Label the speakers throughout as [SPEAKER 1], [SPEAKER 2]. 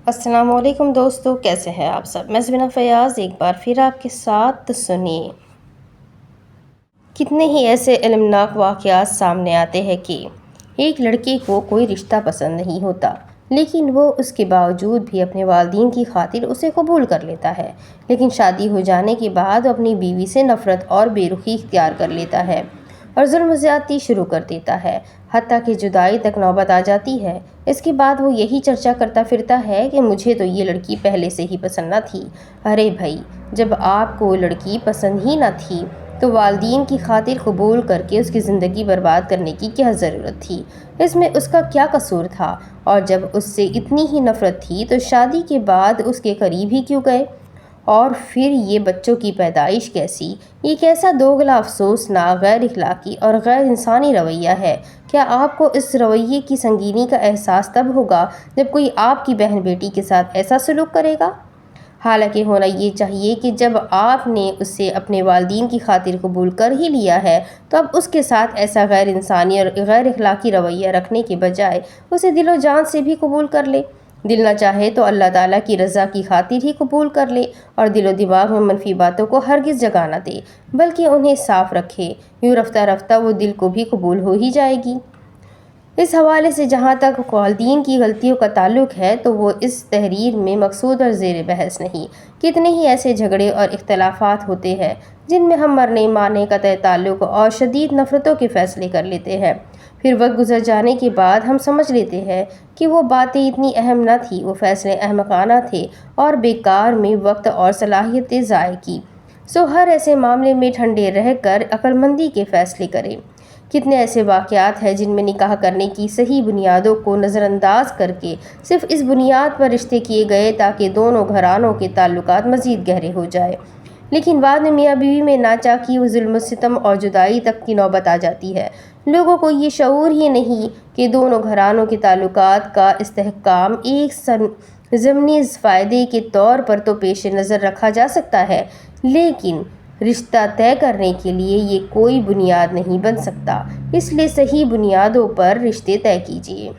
[SPEAKER 1] السلام علیکم دوستو، کیسے ہیں آپ سب؟ میں زبینہ فیاض ایک بار پھر آپ کے ساتھ سنیے کتنے ہی ایسے المناک واقعات سامنے آتے ہیں کہ ایک لڑکے کو کوئی رشتہ پسند نہیں ہوتا، لیکن وہ اس کے باوجود بھی اپنے والدین کی خاطر اسے قبول کر لیتا ہے، لیکن شادی ہو جانے کے بعد اپنی بیوی سے نفرت اور بے رخی اختیار کر لیتا ہے اور ظلم و زیادتی شروع کر دیتا ہے، حتیٰ کہ جدائی تک نوبت آ جاتی ہے۔ اس کے بعد وہ یہی چرچا کرتا پھرتا ہے کہ مجھے تو یہ لڑکی پہلے سے ہی پسند نہ تھی۔ ارے بھائی، جب آپ کو لڑکی پسند ہی نہ تھی تو والدین کی خاطر قبول کر کے اس کی زندگی برباد کرنے کی کیا ضرورت تھی؟ اس میں اس کا کیا قصور تھا؟ اور جب اس سے اتنی ہی نفرت تھی تو شادی کے بعد اس کے قریب ہی کیوں گئے؟ اور پھر یہ بچوں کی پیدائش کیسی؟ یہ کیسا دوگلا افسوسناک، غیر اخلاقی اور غیر انسانی رویہ ہے؟ کیا آپ کو اس رویے کی سنگینی کا احساس تب ہوگا جب کوئی آپ کی بہن بیٹی کے ساتھ ایسا سلوک کرے گا؟ حالانکہ ہونا یہ چاہیے کہ جب آپ نے اسے اپنے والدین کی خاطر قبول کر ہی لیا ہے تو اب اس کے ساتھ ایسا غیر انسانی اور غیر اخلاقی رویہ رکھنے کے بجائے اسے دل و جان سے بھی قبول کر لے۔ دل نہ چاہے تو اللہ تعالیٰ کی رضا کی خاطر ہی قبول کر لے اور دل و دماغ میں منفی باتوں کو ہرگز جگہ نہ دے، بلکہ انہیں صاف رکھے۔ یوں رفتہ رفتہ وہ دل کو بھی قبول ہو ہی جائے گی۔ اس حوالے سے جہاں تک والدین کی غلطیوں کا تعلق ہے تو وہ اس تحریر میں مقصود اور زیر بحث نہیں۔ کتنے ہی ایسے جھگڑے اور اختلافات ہوتے ہیں جن میں ہم مرنے مارنے قطع تعلق اور شدید نفرتوں کے فیصلے کر لیتے ہیں، پھر وقت گزر جانے کے بعد ہم سمجھ لیتے ہیں کہ وہ باتیں اتنی اہم نہ تھیں، وہ فیصلے احمقانہ تھے اور بیکار میں وقت اور صلاحیتیں ضائع کی۔ سو ہر ایسے معاملے میں ٹھنڈے رہ کر عقل مندی کے فیصلے کریں۔ کتنے ایسے واقعات ہیں جن میں نکاح کرنے کی صحیح بنیادوں کو نظر انداز کر کے صرف اس بنیاد پر رشتے کیے گئے تاکہ دونوں گھرانوں کے تعلقات مزید گہرے ہو جائے، لیکن بعد میں میاں بیوی میں ناچاکی و ظلم و ستم اور جدائی تک کی نوبت آ جاتی ہے۔ لوگوں کو یہ شعور ہی نہیں کہ دونوں گھرانوں کے تعلقات کا استحکام ایک ضمنی فائدے کے طور پر تو پیش نظر رکھا جا سکتا ہے، لیکن رشتہ طے کرنے کے لیے یہ کوئی بنیاد نہیں بن سکتا۔ اس لیے صحیح بنیادوں پر رشتے طے کیجیے۔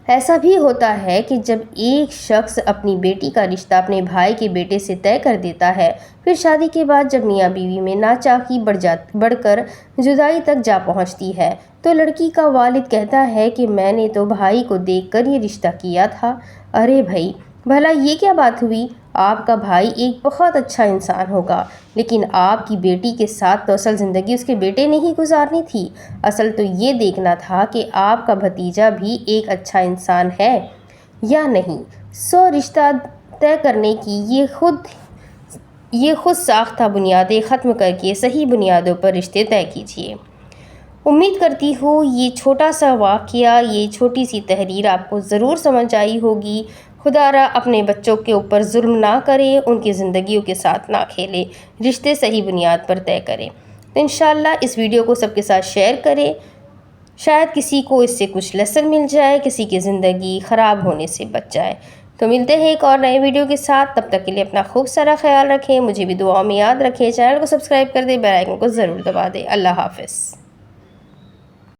[SPEAKER 1] ایسا بھی ہوتا ہے کہ جب ایک شخص اپنی بیٹی کا رشتہ اپنے بھائی کے بیٹے سے طے کر دیتا ہے، پھر شادی کے بعد جب میاں بیوی میں ناچاکی بڑھ کر جدائی تک جا پہنچتی ہے تو لڑکی کا والد کہتا ہے کہ میں نے تو بھائی کو دیکھ کر یہ رشتہ کیا تھا۔ ارے بھائی، بھلا یہ کیا بات ہوئی؟ آپ کا بھائی ایک بہت اچھا انسان ہوگا، لیکن آپ کی بیٹی کے ساتھ تو اصل زندگی اس کے بیٹے نے ہی گزارنی تھی۔ اصل تو یہ دیکھنا تھا کہ آپ کا بھتیجا بھی ایک اچھا انسان ہے یا نہیں۔ سو رشتہ طے کرنے کی یہ خود ساختہ بنیادیں ختم کر کے صحیح بنیادوں پر رشتے طے کیجیے۔ امید کرتی ہوں یہ چھوٹا سا واقعہ، یہ چھوٹی سی تحریر آپ کو ضرور سمجھ آئی ہوگی۔ خدا را اپنے بچوں کے اوپر ظلم نہ کرے، ان کی زندگیوں کے ساتھ نہ کھیلے، رشتے صحیح بنیاد پر طے کریں۔ تو انشاءاللہ اس ویڈیو کو سب کے ساتھ شیئر کریں، شاید کسی کو اس سے کچھ لیسن مل جائے، کسی کی زندگی خراب ہونے سے بچ جائے۔ تو ملتے ہیں ایک اور نئے ویڈیو کے ساتھ، تب تک کے لیے اپنا خوب سارا خیال رکھیں، مجھے بھی دعاؤں میں یاد رکھیں، چینل کو سبسکرائب کر دیں، بیل آئیکن کو ضرور دبا دیں۔ اللہ حافظ۔